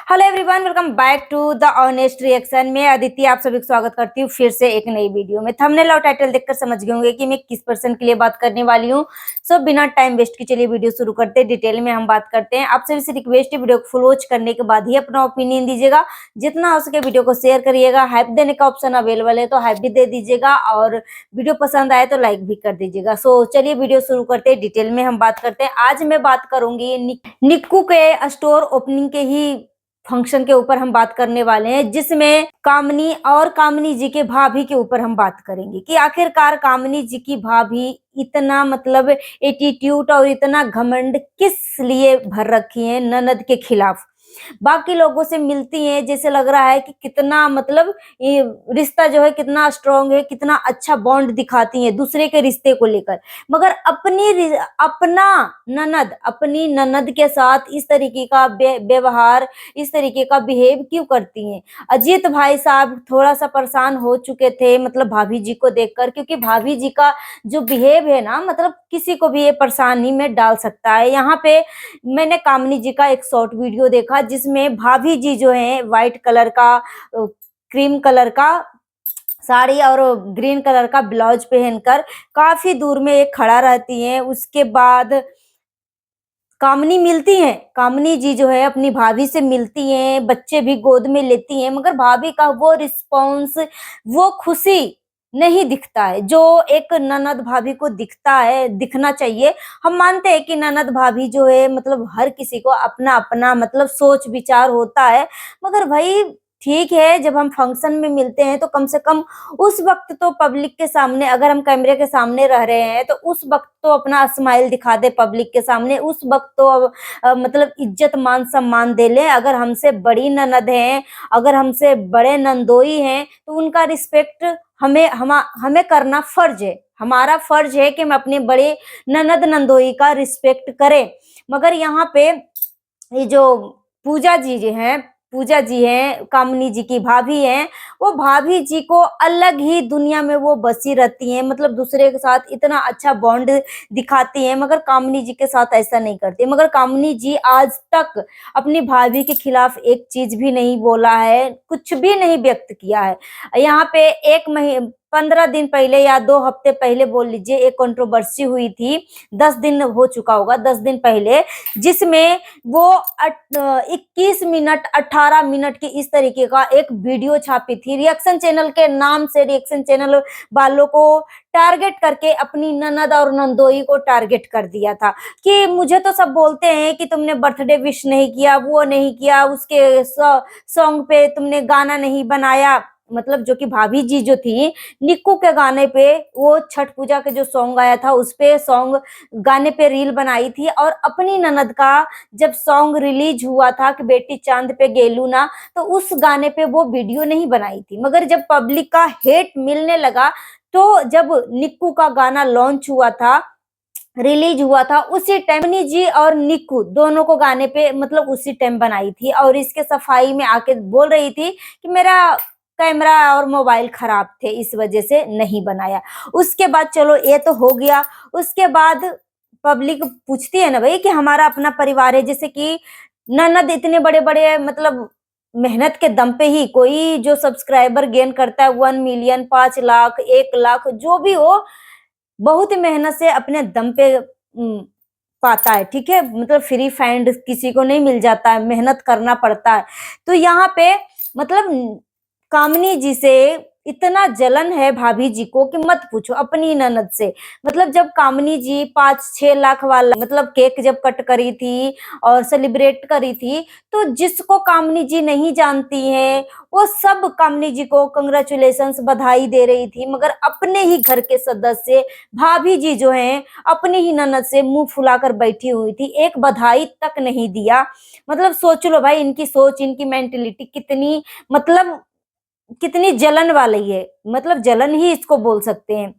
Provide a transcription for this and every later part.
Hello everyone, welcome back to the honest reaction में अदिति आप सभी का स्वागत करती हूँ फिर से एक नई वीडियो में। थंबनेल और टाइटल देखकर समझ गए होंगे कि मैं किस पर्सन के लिए बात करने वाली हूँ। सो बिना टाइम वेस्ट की चलिए वीडियो शुरू करते हैं। डिटेल में हम बात करते हैं। आप सभी से रिक्वेस्ट है, वीडियो को फुल वॉच करने के बाद ही अपना ओपिनियन दीजिएगा। जितना हो सके वीडियो को शेयर करिएगा। हाइप देने का ऑप्शन अवेलेबल है तो हाइप भी दे दीजिएगा और वीडियो पसंद आए तो लाइक भी कर दीजिएगा। सो चलिए वीडियो शुरू करते हैं। डिटेल में हम बात करते हैं। आज मैं बात करूंगी निक्कू के स्टोर ओपनिंग के ही फंक्शन के ऊपर हम बात करने वाले हैं, जिसमें कामनी और कामनी जी के भाभी के ऊपर हम बात करेंगे कि आखिरकार कामनी जी की भाभी इतना मतलब एटीट्यूड और इतना घमंड किस लिए भर रखी है ननद के खिलाफ। बाकी लोगों से मिलती हैं, जैसे लग रहा है कि कितना मतलब ये रिश्ता जो है कितना स्ट्रांग है, कितना अच्छा बॉन्ड दिखाती हैं दूसरे के रिश्ते को लेकर। मगर अपनी ननद के साथ इस तरीके का व्यवहार, इस तरीके का बिहेव क्यों करती हैं। अजीत भाई साहब थोड़ा सा परेशान हो चुके थे मतलब भाभी जी को देखकर, क्योंकि भाभी जी का जो बिहेव है ना मतलब किसी को भी ये परेशानी में डाल सकता है। यहाँ पे मैंने कामनी जी का एक शॉर्ट वीडियो देखा जिसमें भाभी जी जो है व्हाइट कलर का क्रीम कलर का साड़ी और ग्रीन कलर का ब्लाउज पहनकर काफी दूर में एक खड़ा रहती हैं। उसके बाद कामनी मिलती हैं, कामनी जी जो है अपनी भाभी से मिलती हैं, बच्चे भी गोद में लेती हैं, मगर भाभी का वो रिस्पॉन्स, वो खुशी नहीं दिखता है जो एक ननद भाभी को दिखता है, दिखना चाहिए। हम मानते हैं कि ननद भाभी जो है मतलब हर किसी को अपना अपना मतलब सोच विचार होता है, मगर भाई ठीक है, जब हम फंक्शन में मिलते हैं तो कम से कम उस वक्त तो पब्लिक के सामने, अगर हम कैमरे के सामने रह रहे हैं तो उस वक्त तो अपना स्माइल दिखा दे पब्लिक के सामने, उस वक्त तो मतलब इज्जत मान सम्मान दे ले। अगर हमसे बड़ी ननद हैं, अगर हमसे बड़े नंदोई हैं तो उनका रिस्पेक्ट हमें करना फर्ज है। हमारा फर्ज है कि हम अपने बड़े ननद नंदोई का रिस्पेक्ट करें। मगर यहाँ पे ये जो पूजा जी जी हैं, पूजा जी हैं, कामनी जी की भाभी हैं, वो भाभी जी को अलग ही दुनिया में वो बसी रहती हैं, मतलब दूसरे के साथ इतना अच्छा बॉन्ड दिखाती हैं, मगर कामनी जी के साथ ऐसा नहीं करती। मगर कामनी जी आज तक अपनी भाभी के खिलाफ एक चीज भी नहीं बोला है, कुछ भी नहीं व्यक्त किया है। यहाँ पे 15 दिन पहले या 2 हफ्ते पहले बोल लीजिए एक कंट्रोवर्सी हुई थी, 10 दिन हो चुका होगा, 10 दिन पहले, जिसमें वो 21 मिनट 18 मिनट की इस तरीके का एक वीडियो छापी थी। रिएक्शन चैनल के नाम से रिएक्शन चैनल वालों को टारगेट करके अपनी ननद और नंदोई को टारगेट कर दिया था कि मुझे तो सब बोलते हैं कि तुमने बर्थडे विश नहीं किया, वो नहीं किया, उसके सॉन्ग पे तुमने गाना नहीं बनाया। मतलब जो कि भाभी जी जो थी निक्कू के गाने पे, वो छठ पूजा के जो सॉन्ग आया था उस पे सॉन्ग गाने पे रील बनाई थी, और अपनी ननद का जब सॉन्ग रिलीज हुआ था कि बेटी चांद पे गेलू ना, तो उस गाने पे वो वीडियो नहीं बनाई थी। मगर जब पब्लिक का हेट मिलने लगा तो जब निक्कू का गाना लॉन्च हुआ था, रिलीज हुआ था, उसी टाइम कामनी जी और निक्कू दोनों को गाने पे मतलब उसी टाइम बनाई थी, और इसके सफाई में आके बोल रही थी कि मेरा कैमरा और मोबाइल खराब थे इस वजह से नहीं बनाया। उसके बाद चलो ये तो हो गया। उसके बाद पब्लिक पूछती है ना भाई कि हमारा अपना परिवार है, जैसे कि ननद इतने बड़े बड़े मतलब मेहनत के दम पे ही कोई जो सब्सक्राइबर गेन करता है 1 मिलियन, 5 लाख, 1 लाख, जो भी हो, बहुत ही मेहनत से अपने दम पे पाता है। ठीक है, मतलब फ्री फाइंड किसी को नहीं मिल जाता है, मेहनत करना पड़ता है। तो यहाँ पे मतलब कामनी जी से इतना जलन है भाभी जी को कि मत पूछो अपनी ननद से। मतलब जब कामनी जी 5-6 लाख वाला मतलब केक जब कट करी थी और सेलिब्रेट करी थी, तो जिसको कामनी जी नहीं जानती है वो सब कामनी जी को कंग्रेचुलेशंस, बधाई दे रही थी, मगर अपने ही घर के सदस्य भाभी जी जो हैं अपनी ही ननद से मुंह फुलाकर बैठी हुई थी, एक बधाई तक नहीं दिया। मतलब सोच लो भाई, इनकी सोच, इनकी मेंटेलिटी कितनी मतलब कितनी जलन वाली है, मतलब जलन ही इसको बोल सकते हैं।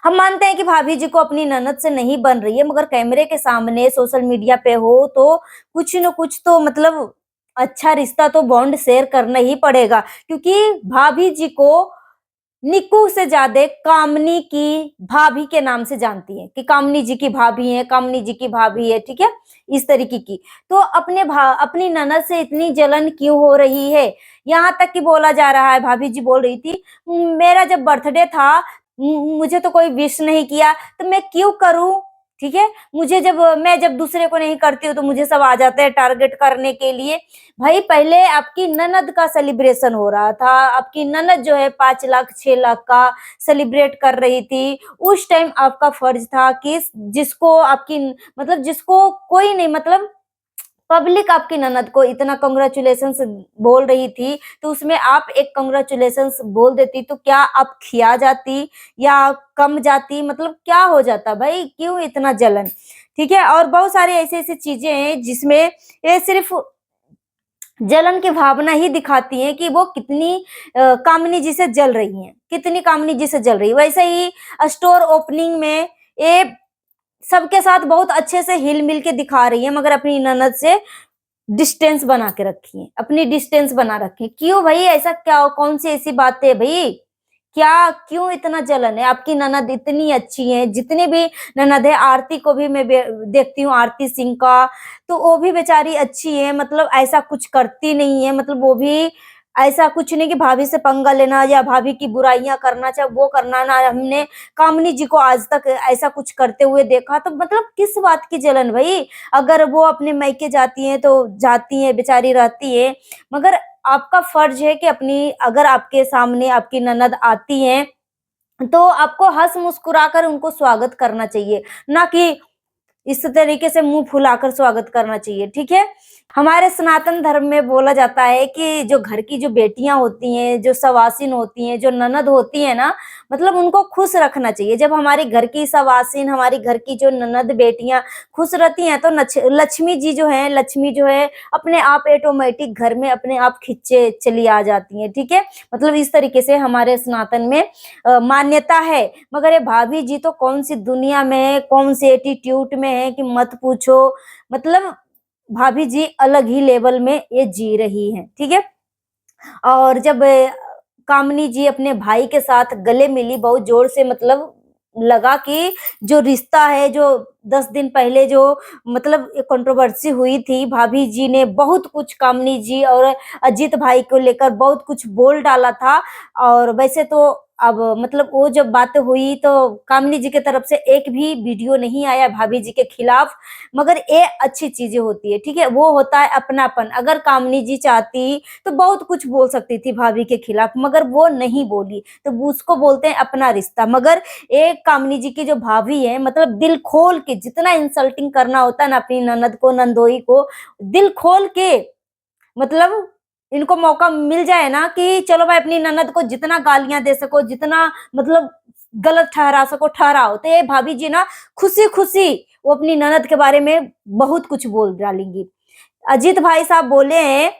हम मानते हैं कि भाभी जी को अपनी ननद से नहीं बन रही है, मगर कैमरे के सामने सोशल मीडिया पे हो तो कुछ न कुछ तो मतलब अच्छा रिश्ता तो बॉन्ड शेयर करना ही पड़ेगा, क्योंकि भाभी जी को निक्कू से ज्यादा कामनी की भाभी के नाम से जानती है कि कामनी जी की भाभी है, कामनी जी की भाभी है, ठीक है, इस तरीके की। तो अपनी ननद से इतनी जलन क्यों हो रही है? यहाँ तक कि बोला जा रहा है, भाभी जी बोल रही थी, मेरा जब बर्थडे था मुझे तो कोई विश नहीं किया, तो मैं क्यों करूं? ठीक है, मुझे जब मैं जब दूसरे को नहीं करती हूँ तो मुझे सब आ जाते हैं टारगेट करने के लिए। भाई पहले आपकी ननद का सेलिब्रेशन हो रहा था, आपकी ननद जो है 5 लाख 6 लाख का सेलिब्रेट कर रही थी। उस टाइम आपका फर्ज था कि जिसको आपकी मतलब जिसको कोई नहीं मतलब पब्लिक आपकी ननद को इतना कांग्रेचुलेशंस बोल रही थी, तो उसमें आप एक कांग्रेचुलेशंस बोल देती तो क्या आप खिया जाती या कम जाती, मतलब क्या हो जाता भाई? क्यों इतना जलन? ठीक है, और बहुत सारी ऐसी ऐसी चीजें हैं जिसमें ये सिर्फ जलन की भावना ही दिखाती है कि वो कितनी कामनी जी से जल रही हैं, कितनी कामनी जी से जल रही है। वैसे ही स्टोर ओपनिंग में ये सबके साथ बहुत अच्छे से हिल मिल के दिखा रही है, मगर अपनी ननद से डिस्टेंस बना के रखी है, अपनी डिस्टेंस बना रखी है। क्यों भाई? ऐसा क्या, कौन सी ऐसी बात है भाई? क्या क्यों इतना जलन है? आपकी ननद इतनी अच्छी है, जितनी भी ननद है, आरती को भी मैं देखती हूँ, आरती सिंह का, तो वो भी बेचारी अच्छी है, मतलब ऐसा कुछ करती नहीं है, मतलब वो भी ऐसा कुछ नहीं कि भाभी से पंगा लेना या भाभी की बुराइयां करना, चाहे वो करना ना। हमने कामनी जी को आज तक ऐसा कुछ करते हुए देखा, तो मतलब किस बात की जलन भाई? अगर वो अपने मायके जाती हैं तो जाती हैं, बेचारी रहती है, मगर आपका फर्ज है कि अपनी अगर आपके सामने आपकी ननद आती हैं तो आपको हंस मुस्कुराकर उनको स्वागत करना चाहिए, ना कि इस तरीके से मुंह फुलाकर स्वागत करना चाहिए, ठीक है। हमारे सनातन धर्म में बोला जाता है कि जो घर की जो बेटियां होती हैं, जो सवासिन होती हैं, जो ननद होती है ना, मतलब उनको खुश रखना चाहिए। जब हमारी घर की सवासिन, हमारी घर की जो ननद बेटियां खुश रहती हैं तो लक्ष्मी जी जो है, लक्ष्मी जो है अपने आप ऑटोमेटिक घर में अपने आप खिंचे चली आ जाती हैं, ठीक है। मतलब इस तरीके से हमारे सनातन में मान्यता है। मगर ये भाभी जी तो कौन सी दुनिया में है, कौन से एटीट्यूड में है कि मत पूछो। मतलब भाभी जी अलग ही लेवल में ये जी रही हैं, ठीक है। और जब कामनी जी अपने भाई के साथ गले मिली बहुत जोर से, मतलब लगा कि जो रिश्ता है, जो 10 दिन पहले जो मतलब कंट्रोवर्सी हुई थी, भाभी जी ने बहुत कुछ कामनी जी और अजीत भाई को लेकर बहुत कुछ बोल डाला था। और वैसे तो अब मतलब वो जब बात हुई तो कामनी जी की तरफ से एक भी वीडियो नहीं आया भाभी जी के खिलाफ, मगर ये अच्छी चीजें होती है, ठीक है। वो होता है अपनापन। अगर कामनी जी चाहती तो बहुत कुछ बोल सकती थी भाभी के खिलाफ, मगर वो नहीं बोली, तो उसको बोलते हैं अपना रिश्ता। मगर एक कामनी जी की जो भाभी है, मतलब दिल खोल के जितना इंसल्टिंग करना होता है ना अपनी ननद को, नंदोई को, दिल खोल के, मतलब इनको मौका मिल जाए ना कि चलो भाई अपनी ननद को जितना गालियां दे सको, जितना मतलब गलत ठहरा सको ठहराओ, तो ये भाभी जी ना खुशी खुशी वो अपनी ननद के बारे में बहुत कुछ बोल डालेंगी। अजीत भाई साहब बोले हैं,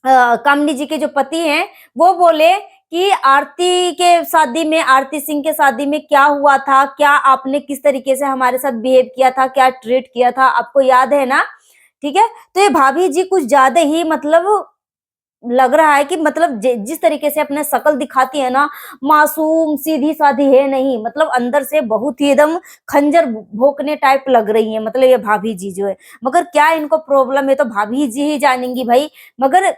कामनी जी के जो पति हैं, वो बोले कि आरती के शादी में, आरती सिंह के शादी में क्या हुआ था, क्या आपने किस तरीके से हमारे साथ बिहेव किया था, क्या ट्रीट किया था, आपको याद है ना? ठीक है। तो ये भाभी जी कुछ ज्यादा ही मतलब लग रहा है कि मतलब जिस तरीके से अपने शकल दिखाती है ना, मासूम सीधी साधी है नहीं, मतलब अंदर से बहुत ही एकदम खंजर भोंकने टाइप लग रही है, मतलब ये भाभी जी जो है। मगर क्या इनको प्रॉब्लम है तो भाभी जी ही जानेंगी भाई। मगर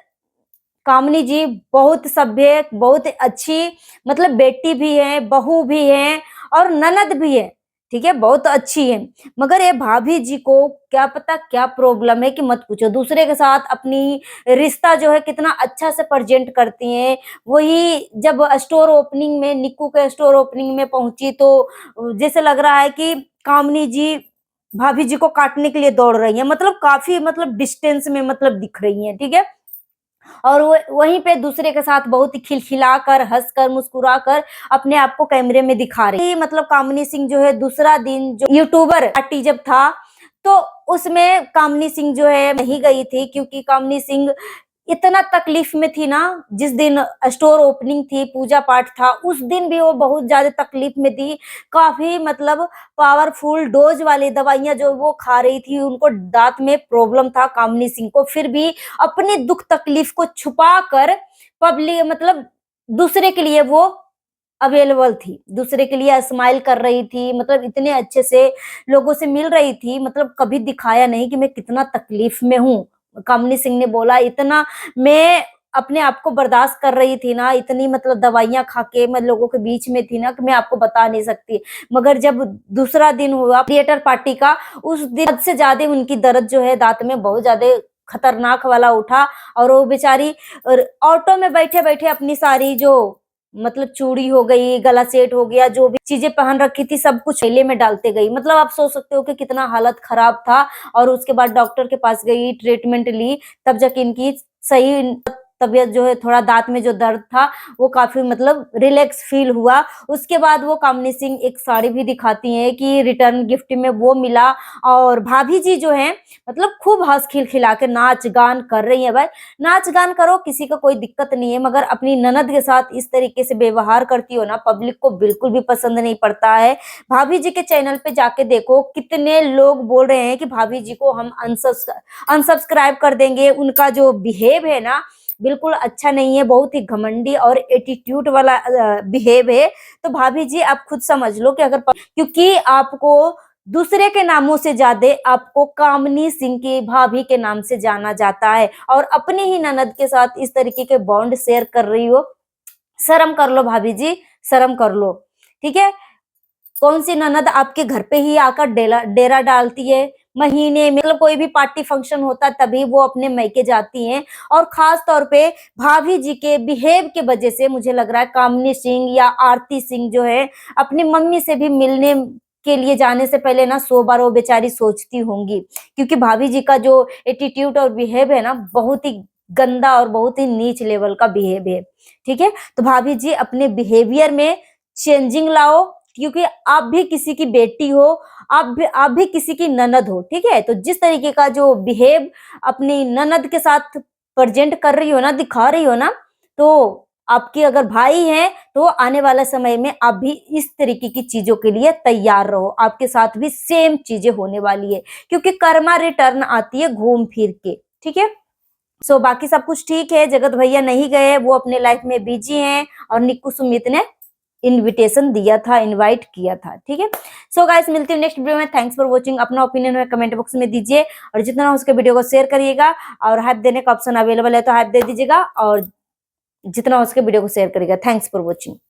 कामनी जी बहुत सभ्य, बहुत अच्छी, मतलब बेटी भी है, बहू भी है और ननद भी है, ठीक है, बहुत अच्छी है। मगर ये भाभी जी को क्या पता क्या प्रॉब्लम है कि मत पूछो। दूसरे के साथ अपनी रिश्ता जो है कितना अच्छा से प्रेजेंट करती हैं। वही जब स्टोर ओपनिंग में, निक्कू के स्टोर ओपनिंग में पहुंची तो जैसे लग रहा है कि कामनी जी भाभी जी को काटने के लिए दौड़ रही है, मतलब काफी मतलब डिस्टेंस में मतलब दिख रही है, ठीक है। और वो वहीं पे दूसरे के साथ बहुत ही खिलखिलाकर, हंसकर, मुस्कुराकर अपने आप को कैमरे में दिखा रही। मतलब कामनी सिंह जो है दूसरा दिन जो यूट्यूबर पार्टी जब था, तो उसमें कामनी सिंह जो है नहीं गई थी, क्योंकि कामनी सिंह इतना तकलीफ में थी ना। जिस दिन स्टोर ओपनिंग थी, पूजा पाठ था, उस दिन भी वो बहुत ज्यादा तकलीफ में थी। काफी मतलब पावरफुल डोज वाली दवाइयां जो वो खा रही थी, उनको दांत में प्रॉब्लम था कामनी सिंह को, फिर भी अपनी दुख तकलीफ को छुपा कर पब्लिक मतलब दूसरे के लिए वो अवेलेबल थी, दूसरे के लिए स्माइल कर रही थी, मतलब इतने अच्छे से लोगों से मिल रही थी, मतलब कभी दिखाया नहीं कि मैं कितना तकलीफ में हूँ। कामिनी सिंह ने बोला, इतना मैं अपने आप को बर्दाश्त कर रही थी ना, इतनी मतलब दवाइयाँ खा के मैं लोगों के बीच में थी ना कि मैं आपको बता नहीं सकती। मगर जब दूसरा दिन हुआ थिएटर पार्टी का, उस दिन हद से ज़्यादा उनकी दर्द जो है दाँत में बहुत ज़्यादा खतरनाक वाला उठा, और वो बेचारी और ऑटो में बैठे-बैठे अपनी सारी जो मतलब चूड़ी हो गई, गला सेट हो गया, जो भी चीज़ें पहन रखी थी सब कुछ थैले में डालते गई। मतलब आप सोच सकते हो कि कितना हालत खराब था, और उसके बाद डॉक्टर के पास गई, ट्रीटमेंट ली, तब जाके इनकी सही तबीयत जो है, थोड़ा दाँत में जो दर्द था वो काफ़ी मतलब रिलैक्स फ़ील हुआ। उसके बाद वो कामिनी सिंह एक साड़ी भी दिखाती हैं कि रिटर्न गिफ्ट में वो मिला, और भाभी जी जो हैं मतलब खूब हँस खिलखिला के नाच-गान कर रही हैं। भाई नाच-गान करो, किसी को कोई दिक्कत नहीं है, मगर अपनी ननद के साथ इस तरीके से व्यवहार करती हो ना, पब्लिक को बिल्कुल भी पसंद नहीं पड़ता है। भाभी जी के चैनल पे जाके देखो, कितने लोग बोल रहे हैं कि भाभी जी को हम अनसब्सक्राइब कर देंगे। उनका जो बिहेव है ना, बिल्कुल अच्छा नहीं है, बहुत ही घमंडी और एटीट्यूड वाला बिहेव है। तो भाभी जी आप खुद समझ लो कि अगर क्योंकि आपको दूसरे के नामों से ज़्यादा आपको कामिनी सिंह की भाभी के नाम से जाना जाता है, और अपनी ही ननद के साथ इस तरीके के बॉन्ड शेयर कर रही हो। शर्म कर लो भाभी जी, शर्म कर लो, ठीक है? कौन-सी ननद आपके घर पे ही आकर डेला डेरा डालती है? महीने में मतलब कोई भी पार्टी फंक्शन होता है तभी वो अपने मायके जाती हैं, और ख़ास तौर पे भाभी जी के बिहेव के वजह से मुझे लग रहा है कामिनी सिंह या आरती सिंह जो है, अपनी मम्मी से भी मिलने के लिए जाने से पहले ना 100 बार वो बेचारी सोचती होंगी। क्योंकि भाभी जी का जो एटीट्यूड और बिहेव है ना, बहुत ही गंदा और बहुत ही नीच लेवल का बिहेव है, ठीक है? तो भाभी जी अपने बिहेवियर में चेंजिंग लाओ, क्योंकि आप भी किसी की बेटी हो, आप भी किसी की ननद हो, ठीक है? तो जिस तरीके का जो बिहेव अपनी ननद के साथ प्रेज़ेंट कर रही हो ना, दिखा रही हो ना, तो आपके अगर भाई हैं, तो आने वाला समय में आप भी इस तरीके की चीज़ों के लिए तैयार रहो। आपके साथ भी सेम चीज़ें होने वाली है, क्योंकि कर्मा रिटर्न आती है घूम फिर के, ठीक है? सो बाकी सब कुछ ठीक है, जगत भैया नहीं गए, वो अपने लाइफ में बिज़ी हैं, और निक्कू सुमित ने इन्विटेशन दिया था, इनवाइट किया था, ठीक है? सो गाइस मिलती हूँ नेक्स्ट वीडियो में। Thanks for watching. अपना ओपिनियन हमें कमेंट बॉक्स में दीजिए, और जितना हो सके वीडियो को शेयर करिएगा, और हाइप देने का ऑप्शन अवेलेबल है तो हाइप दे दीजिएगा, और जितना हो सके वीडियो को शेयर करिएगा। Thanks for watching.